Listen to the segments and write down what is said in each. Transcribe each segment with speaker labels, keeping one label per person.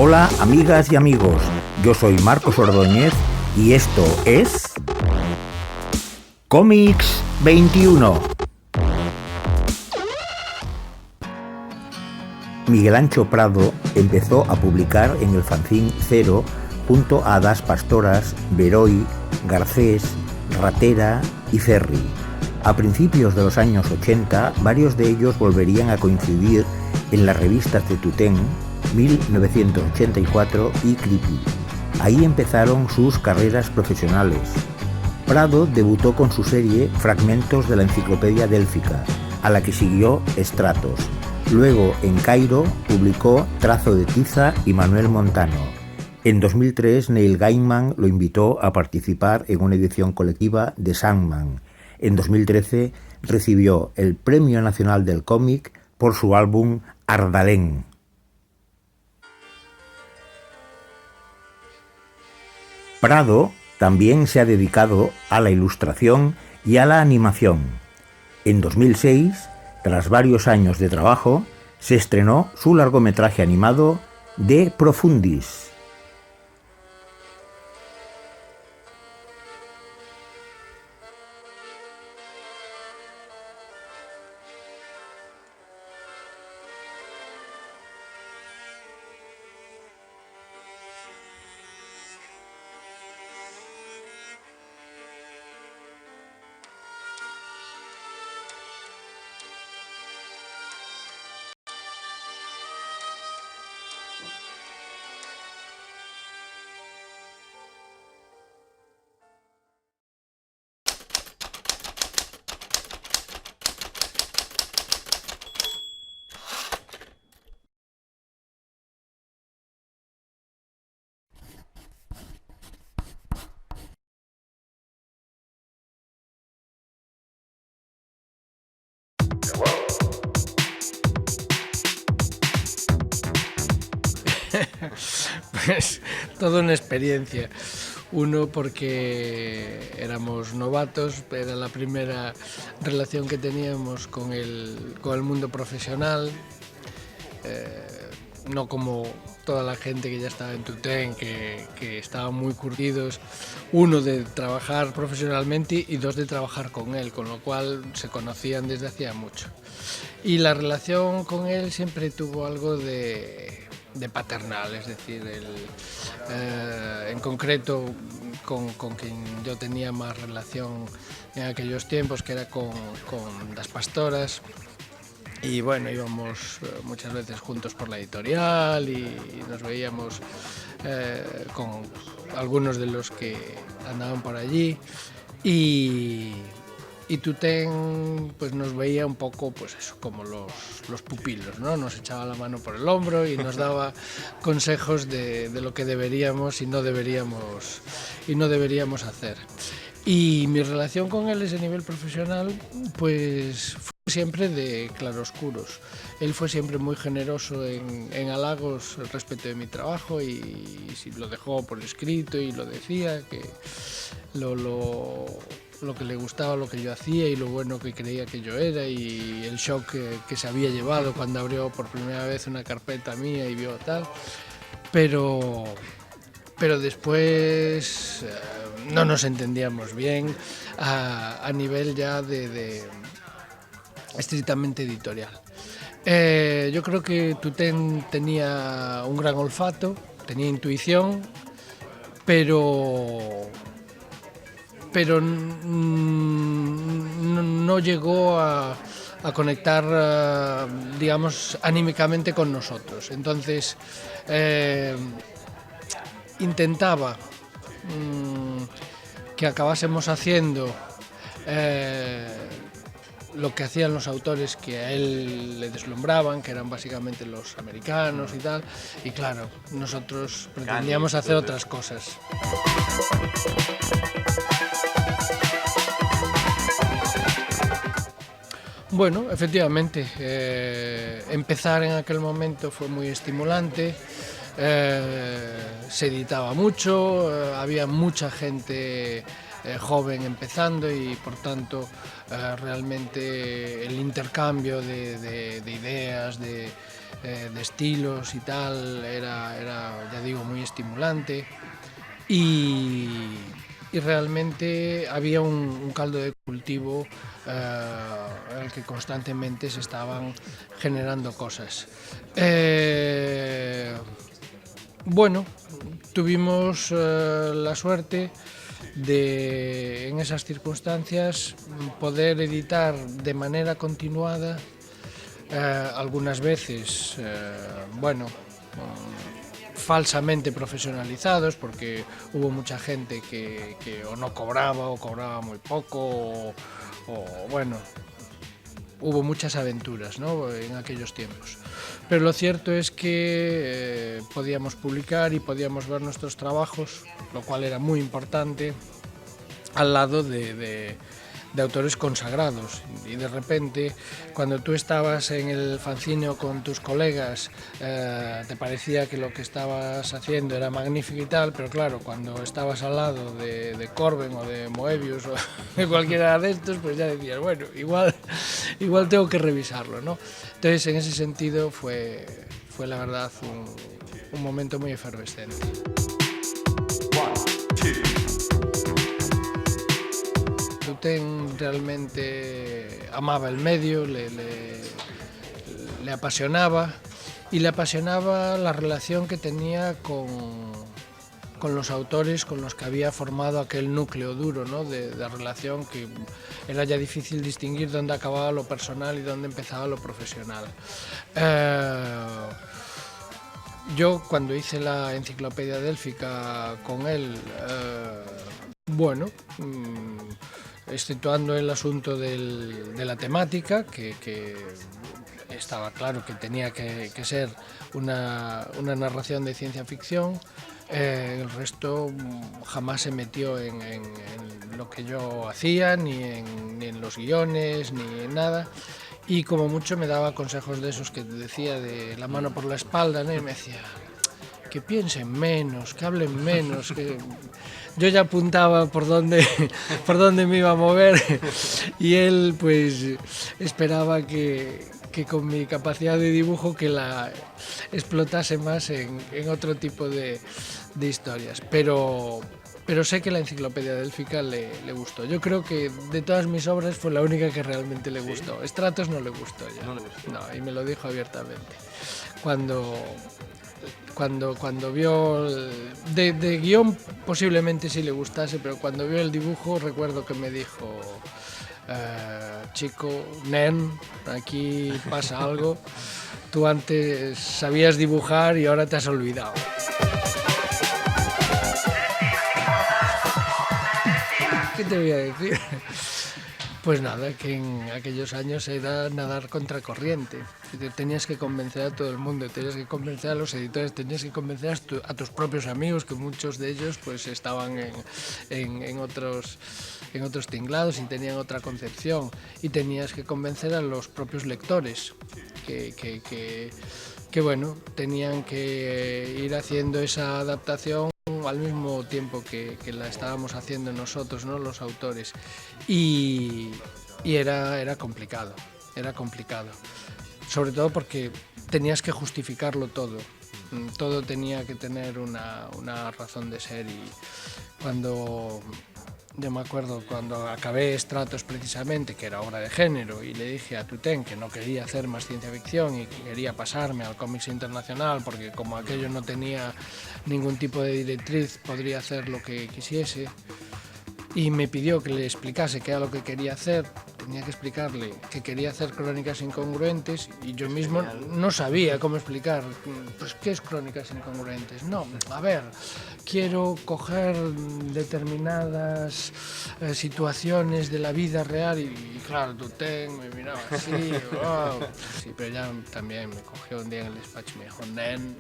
Speaker 1: Hola amigas y amigos, yo soy Marcos Ordóñez y esto es Cómics 21. Miguel Ancho Prado empezó a publicar en el fanzine Cero junto a Das Pastoras, Veroy, Garcés, Ratera y Ferri. A principios de los años 80, varios de ellos volverían a coincidir en las revistas de Tutén, 1984 y Creepy. Ahí empezaron sus carreras profesionales. Prado debutó con su serie Fragmentos de la Enciclopedia Délfica, a la que siguió Estratos. Luego, en Cairo, publicó Trazo de Tiza y Manuel Montano. En 2003, Neil Gaiman lo invitó a participar en una edición colectiva de Sandman. En 2013, recibió el Premio Nacional del Cómic por su álbum Ardalén. Prado también se ha dedicado a la ilustración y a la animación. En 2006, tras varios años de trabajo, se estrenó su largometraje animado De Profundis.
Speaker 2: Pues toda una experiencia. Uno porque éramos novatos, era la primera relación que teníamos con el mundo profesional, no como toda la gente que ya estaba en Tutén, que estaban muy curtidos, uno de trabajar profesionalmente y dos de trabajar con él, con lo cual se conocían desde hacía mucho. Y la relación con él siempre tuvo algo de paternal, es decir, en concreto con quien yo tenía más relación en aquellos tiempos, que era con Das Pastoras, y bueno, íbamos muchas veces juntos por la editorial y nos veíamos con algunos de los que andaban por allí, y Tutén pues nos veía un poco, pues eso, como los pupilos, ¿no? Nos echaba la mano por el hombro y nos daba consejos de lo que deberíamos y no deberíamos hacer. Y mi relación con él, ese nivel profesional, pues fue siempre de claroscuros. Él fue siempre muy generoso en halagos respecto de mi trabajo, y lo dejó por escrito y lo decía, que lo que le gustaba, lo que yo hacía y lo bueno que creía que yo era, y el shock que se había llevado cuando abrió por primera vez una carpeta mía y vio tal. Pero después no nos entendíamos bien a nivel ya de estrictamente editorial. Yo creo que Tutén tenía un gran olfato, tenía intuición, pero no llegó a conectar, digamos, anímicamente con nosotros. Entonces intentaba que acabásemos haciendo lo que hacían los autores que a él le deslumbraban, que eran básicamente los americanos y tal, y claro, nosotros pretendíamos hacer otras cosas. Bueno, efectivamente, empezar en aquel momento fue muy estimulante. Se editaba mucho, había mucha gente joven empezando, y por tanto realmente el intercambio de ideas, de de estilos y tal, era, ya digo, muy estimulante y realmente había un caldo de cultivo en el que constantemente se estaban generando cosas. Bueno, tuvimos la suerte de, en esas circunstancias, poder editar de manera continuada, algunas veces, bueno, falsamente profesionalizados, porque hubo mucha gente que o no cobraba o cobraba muy poco, o bueno, hubo muchas aventuras, ¿no?, en aquellos tiempos. Pero lo cierto es que podíamos publicar y podíamos ver nuestros trabajos, lo cual era muy importante, al lado de autores consagrados. Y de repente, cuando tú estabas en el fanzine con tus colegas, te parecía que lo que estabas haciendo era magnífico y tal, pero claro, cuando estabas al lado de Corben o de Moebius o de cualquiera de estos, pues ya decías, bueno, igual tengo que revisarlo, ¿no? Entonces, en ese sentido, fue la verdad un momento muy efervescente. Tutén realmente amaba el medio, le apasionaba, y le apasionaba la relación que tenía con los autores con los que había formado aquel núcleo duro, ¿no?, de relación, que era ya difícil distinguir dónde acababa lo personal y dónde empezaba lo profesional. Yo, cuando hice la enciclopedia délfica con él, bueno, exceptuando el asunto de la temática, que estaba claro que tenía que ser una narración de ciencia ficción, el resto jamás se metió en lo que yo hacía, ni en los guiones, ni en nada. Y como mucho me daba consejos de esos que decía, de la mano por la espalda, ¿no? Y me decía que piensen menos, que hablen menos, que yo ya apuntaba por dónde me iba a mover, y él pues esperaba que con mi capacidad de dibujo que la explotase más en otro tipo de historias. Pero sé que la enciclopedia délfica le gustó. Yo creo que de todas mis obras fue la única que realmente le gustó. ¿Sí? Stratos no le gustó ya. No le gustó. No, y me lo dijo abiertamente. Cuando vio de guión posiblemente sí le gustase, pero cuando vio el dibujo recuerdo que me dijo, chico, nen, aquí pasa algo, tú antes sabías dibujar y ahora te has olvidado. ¿Qué te voy a decir? Pues nada, que en aquellos años era nadar contra corriente. Tenías que convencer a todo el mundo, tenías que convencer a los editores, tenías que convencer a tus propios amigos, que muchos de ellos pues estaban en otros tinglados y tenían otra concepción, y tenías que convencer a los propios lectores que bueno, tenían que ir haciendo esa adaptación al mismo tiempo que la estábamos haciendo nosotros, ¿no?, los autores, y era complicado, sobre todo porque tenías que justificarlo todo tenía que tener una razón de ser. Y yo me acuerdo cuando acabé Stratos, precisamente, que era obra de género, y le dije a Tutén que no quería hacer más ciencia ficción y que quería pasarme al cómics internacional, porque como aquello no tenía ningún tipo de directriz, podría hacer lo que quisiese, y me pidió que le explicase qué era lo que quería hacer. Tenía que explicarle que quería hacer crónicas incongruentes, y yo mismo no sabía cómo explicar, pues, ¿qué es crónicas incongruentes? No, a ver, quiero coger determinadas situaciones de la vida real, y claro, Tutén me miraba así, wow. Sí, pero ya también me cogió un día en el despacho y me dijo, nen,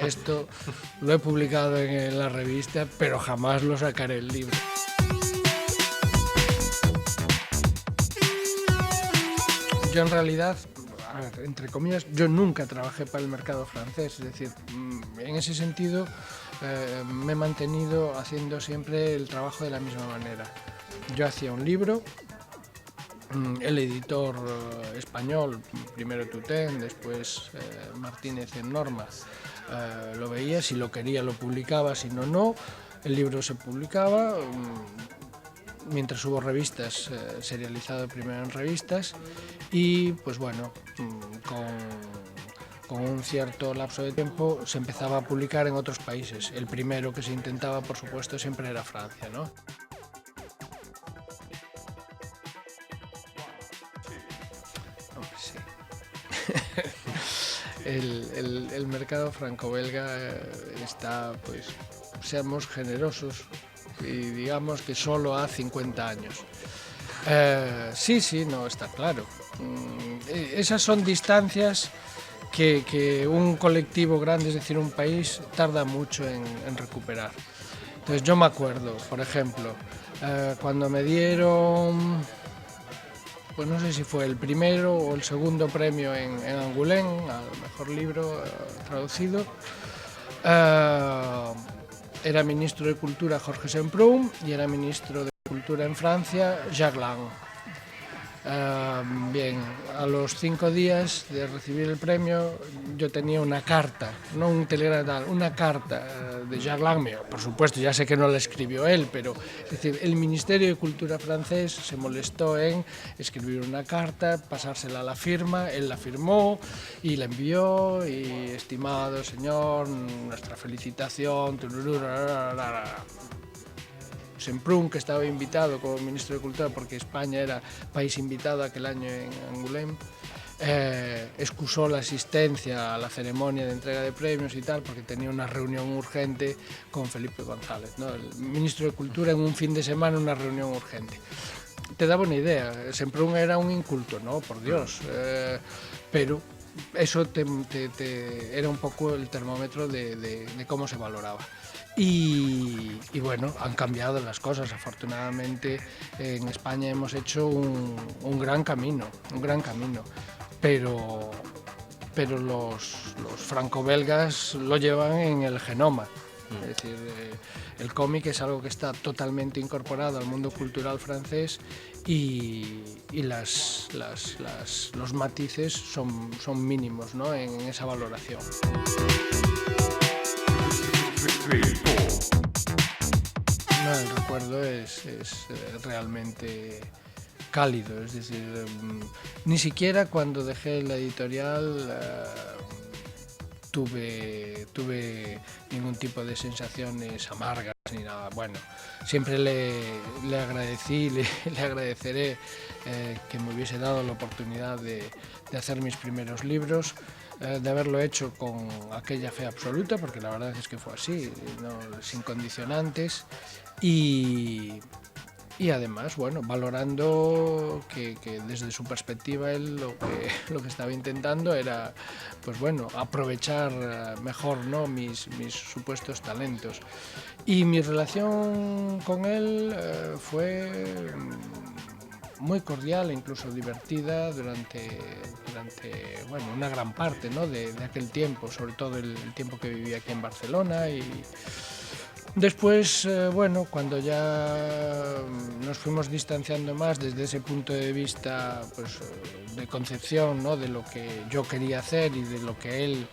Speaker 2: esto lo he publicado en la revista, pero jamás lo sacaré el libro. Yo en realidad, a ver, entre comillas, yo nunca trabajé para el mercado francés, es decir, en ese sentido me he mantenido haciendo siempre el trabajo de la misma manera. Yo hacía un libro el editor español, primero Tutén, después Martínez en Norma, lo veía, si lo quería lo publicaba, si no, no. El libro se publicaba, mientras hubo revistas, serializado primero en revistas, y pues bueno, con un cierto lapso de tiempo se empezaba a publicar en otros países. El primero que se intentaba, por supuesto, siempre era Francia, ¿no? Hombre, sí. El mercado franco-belga está, pues, seamos generosos y digamos que solo a 50 años. Sí, no, está claro. Esas son distancias que un colectivo grande, es decir, un país, tarda mucho en recuperar. Entonces yo me acuerdo, por ejemplo, cuando me dieron, pues no sé si fue el primero o el segundo premio en Angoulême, al mejor libro traducido, era ministro de Cultura Jorge Semprún y era ministro de Cultura en Francia Jacques Lang. Bien, a los 5 días de recibir el premio yo tenía una carta, no un telegrama, una carta de Jacques Lang. Por supuesto, ya sé que no la escribió él, pero es decir, el Ministerio de Cultura francés se molestó en escribir una carta, pasársela a la firma, él la firmó y la envió, y estimado señor, nuestra felicitación, Semprún, que estaba invitado como ministro de Cultura porque España era país invitado aquel año en Angoulême, excusó la asistencia a la ceremonia de entrega de premios y tal porque tenía una reunión urgente con Felipe González, ¿no? El ministro de Cultura, en un fin de semana, una reunión urgente. Te daba una idea, Semprún era un inculto, ¿no? Por Dios, pero eso era un poco el termómetro de cómo se valoraba. Y bueno, han cambiado las cosas. Afortunadamente en España hemos hecho un gran camino, pero los franco-belgas lo llevan en el genoma. Es decir, el cómic es algo que está totalmente incorporado al mundo cultural francés y los matices son mínimos, ¿no?, en esa valoración. No, el recuerdo es realmente cálido, es decir, ni siquiera cuando dejé la editorial tuve ningún tipo de sensaciones amargas ni nada. Bueno, siempre le agradecí, le agradeceré que me hubiese dado la oportunidad de hacer mis primeros libros, de haberlo hecho con aquella fe absoluta, porque la verdad es que fue así, ¿no?, sin condicionantes, y además, bueno, valorando que desde su perspectiva él lo que estaba intentando era, pues bueno, aprovechar mejor, ¿no?, mis supuestos talentos. Y mi relación con él fue muy cordial e incluso divertida durante bueno, una gran parte, ¿no?, de aquel tiempo, sobre todo el tiempo que viví aquí en Barcelona. Y después, bueno, cuando ya nos fuimos distanciando más desde ese punto de vista, pues, de concepción, ¿no?, de lo que yo quería hacer y de lo que él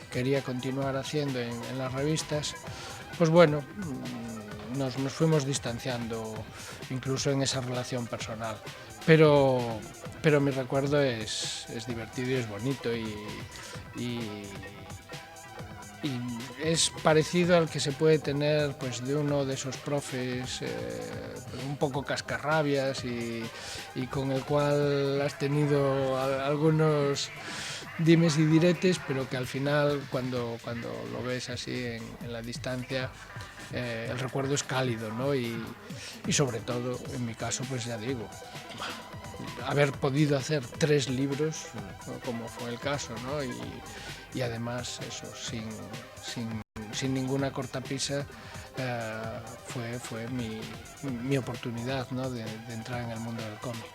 Speaker 2: quería continuar haciendo en las revistas, pues bueno, nos fuimos distanciando incluso en esa relación personal. Pero mi recuerdo es divertido y es bonito y es parecido al que se puede tener, pues, de uno de esos profes un poco cascarrabias y con el cual has tenido algunos dimes y diretes, pero que al final cuando lo ves así en la distancia, el recuerdo es cálido, ¿no? Y sobre todo, en mi caso, pues ya digo, haber podido hacer 3 libros, ¿no?, como fue el caso, ¿no?, y además eso, sin ninguna cortapisa, fue mi oportunidad, ¿no?, de entrar en el mundo del cómic.